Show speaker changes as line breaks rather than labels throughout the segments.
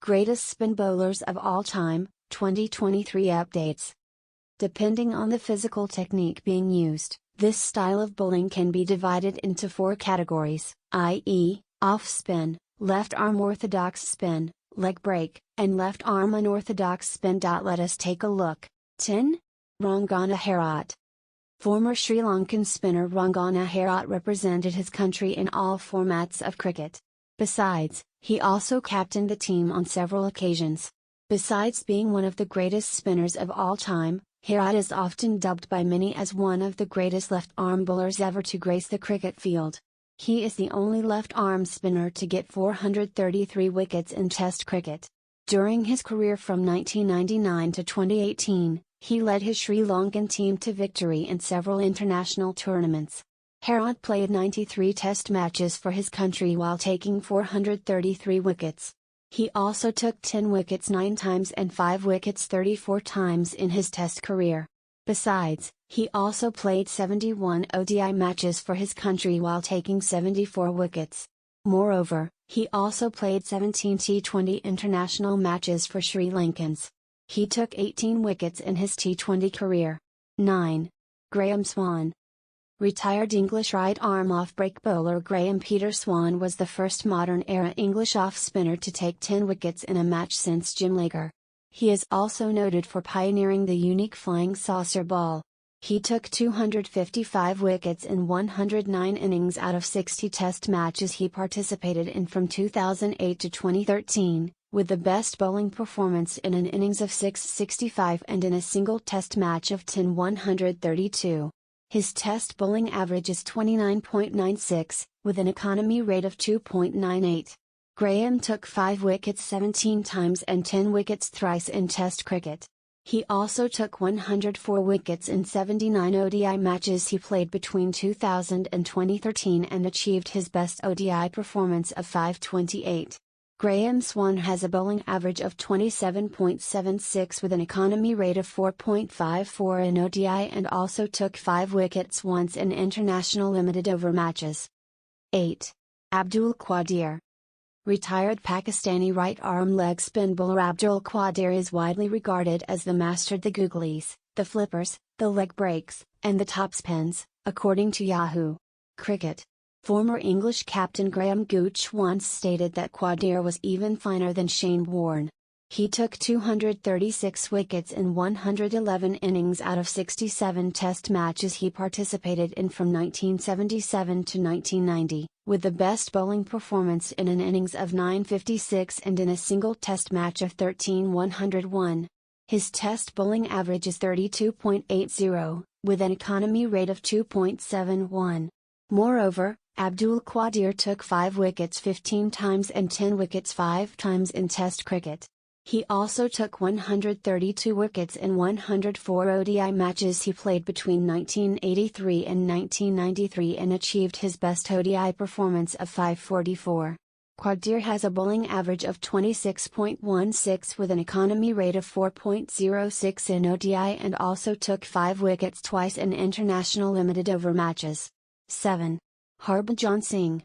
Greatest spin bowlers of all time, 2023 updates. Depending on the physical technique being used, this style of bowling can be divided into 4 categories, i.e., off spin, left arm orthodox spin, leg break, and left arm unorthodox spin. Let us take a look. 10. Rangana Herath. Former Sri Lankan spinner Rangana Herath represented his country in all formats of cricket. Besides, he also captained the team on several occasions. Besides being one of the greatest spinners of all time, Herath is often dubbed by many as one of the greatest left-arm bowlers ever to grace the cricket field. He is the only left-arm spinner to get 433 wickets in Test cricket. During his career from 1999 to 2018, he led his Sri Lankan team to victory in several international tournaments. Herath played 93 Test matches for his country while taking 433 wickets. He also took 10 wickets 9 times and 5 wickets 34 times in his Test career. Besides, he also played 71 ODI matches for his country while taking 74 wickets. Moreover, he also played 17 T20 International matches for Sri Lankans. He took 18 wickets in his T20 career. 9. Graeme Swann. Retired English right-arm off-break bowler Graeme Peter Swann was the first modern-era English off-spinner to take 10 wickets in a match since Jim Lager. He is also noted for pioneering the unique flying saucer ball. He took 255 wickets in 109 innings out of 60 Test matches he participated in from 2008 to 2013, with the best bowling performance in an innings of 665 and in a single Test match of 10-132. His Test bowling average is 29.96, with an economy rate of 2.98. Graeme took 5 wickets 17 times and 10 wickets thrice in Test cricket. He also took 104 wickets in 79 ODI matches he played between 2000 and 2013 and achieved his best ODI performance of 528. Graeme Swann has a bowling average of 27.76 with an economy rate of 4.54 in ODI and also took 5 wickets once in international limited over matches. 8. Abdul Qadir. Retired Pakistani right-arm leg spin bowler Abdul Qadir is widely regarded as the master of the googlies, the flippers, the leg breaks, and the topspins, according to Yahoo! Cricket. Former English captain Graham Gooch once stated that Qadir was even finer than Shane Warne. He took 236 wickets in 111 innings out of 67 Test matches he participated in from 1977 to 1990, with the best bowling performance in an innings of 956 and in a single Test match of 13-101. His Test bowling average is 32.80, with an economy rate of 2.71. Moreover, Abdul Qadir took 5 wickets 15 times and 10 wickets 5 times in Test cricket. He also took 132 wickets in 104 ODI matches he played between 1983 and 1993 and achieved his best ODI performance of 544. Qadir has a bowling average of 26.16 with an economy rate of 4.06 in ODI and also took 5 wickets twice in international limited over matches. 7. Harbhajan Singh.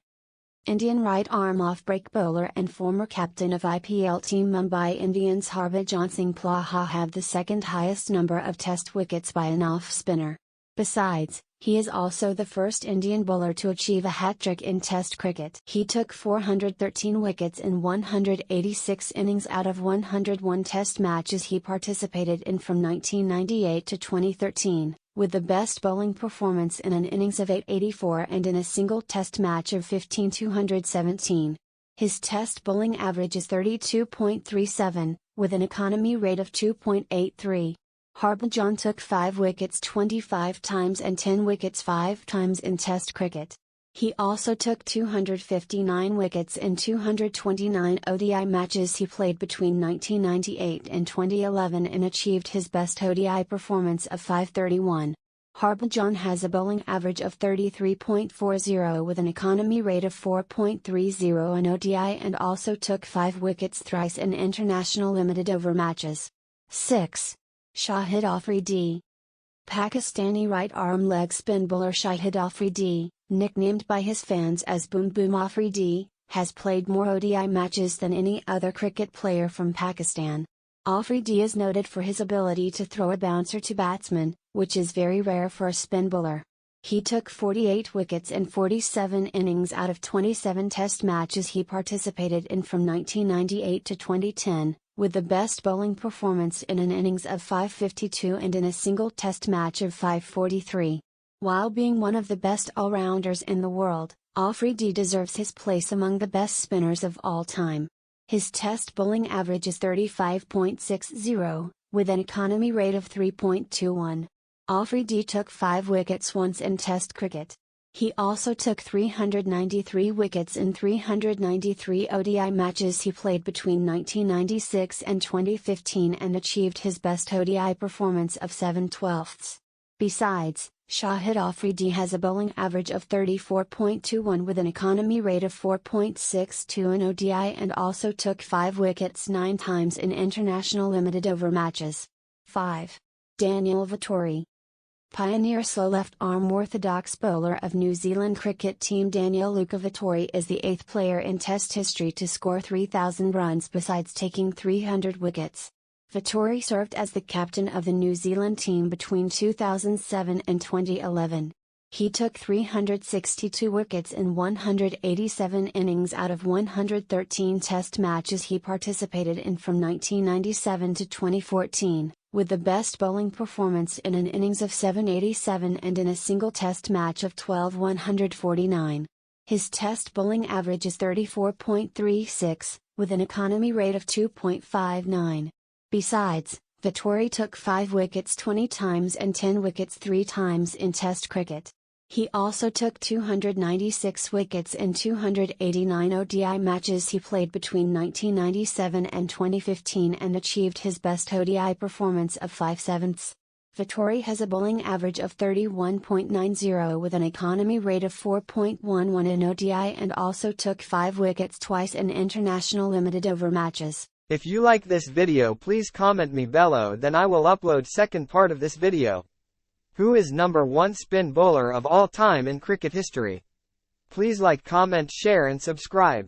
Indian right-arm off-break bowler and former captain of IPL team Mumbai Indians Harbhajan Singh Plaha had the second highest number of Test wickets by an off-spinner. Besides, he is also the first Indian bowler to achieve a hat-trick in Test cricket. He took 413 wickets in 186 innings out of 101 Test matches he participated in from 1998 to 2013, with the best bowling performance in an innings of 884 and in a single Test match of 15-217. His Test bowling average is 32.37, with an economy rate of 2.83. Harbhajan took 5 wickets 25 times and 10 wickets 5 times in Test cricket. He also took 259 wickets in 229 ODI matches he played between 1998 and 2011 and achieved his best ODI performance of 531. Harbhajan has a bowling average of 33.40 with an economy rate of 4.30 in ODI and also took 5 wickets thrice in international limited over matches. 6. Shahid Afridi. Pakistani right-arm leg spin bowler Shahid Afridi, nicknamed by his fans as Boom Boom Afridi, has played more ODI matches than any other cricket player from Pakistan. Afridi is noted for his ability to throw a bouncer to batsmen, which is very rare for a spin bowler. He took 48 wickets in 47 innings out of 27 Test matches he participated in from 1998 to 2010, with the best bowling performance in an innings of 552 and in a single Test match of 543. While being one of the best all-rounders in the world, Afridi deserves his place among the best spinners of all time. His Test bowling average is 35.60, with an economy rate of 3.21. Afridi took 5 wickets once in Test cricket. He also took 393 wickets in 393 ODI matches he played between 1996 and 2015 and achieved his best ODI performance of 7/12. Besides, Shahid Afridi has a bowling average of 34.21 with an economy rate of 4.62 in ODI and also took 5 wickets 9 times in international limited over matches. 5. Daniel Vettori. Pioneer slow left-arm orthodox bowler of New Zealand cricket team Daniel Vettori is the 8th player in Test history to score 3,000 runs besides taking 300 wickets. Vettori served as the captain of the New Zealand team between 2007 and 2011. He took 362 wickets in 187 innings out of 113 Test matches he participated in from 1997 to 2014, with the best bowling performance in an innings of 787 and in a single Test match of 1,149. His Test bowling average is 34.36, with an economy rate of 2.59. Besides, Vettori took 5 wickets 20 times and 10 wickets 3 times in Test cricket. He also took 296 wickets in 289 ODI matches he played between 1997 and 2015 and achieved his best ODI performance of 5/7. Vettori has a bowling average of 31.90 with an economy rate of 4.11 in ODI and also took 5 wickets twice in international limited over matches.
If you like this video, please comment me below, then I will upload second part of this video. Who is number 1 spin bowler of all time in cricket history? Please like, comment, share and subscribe.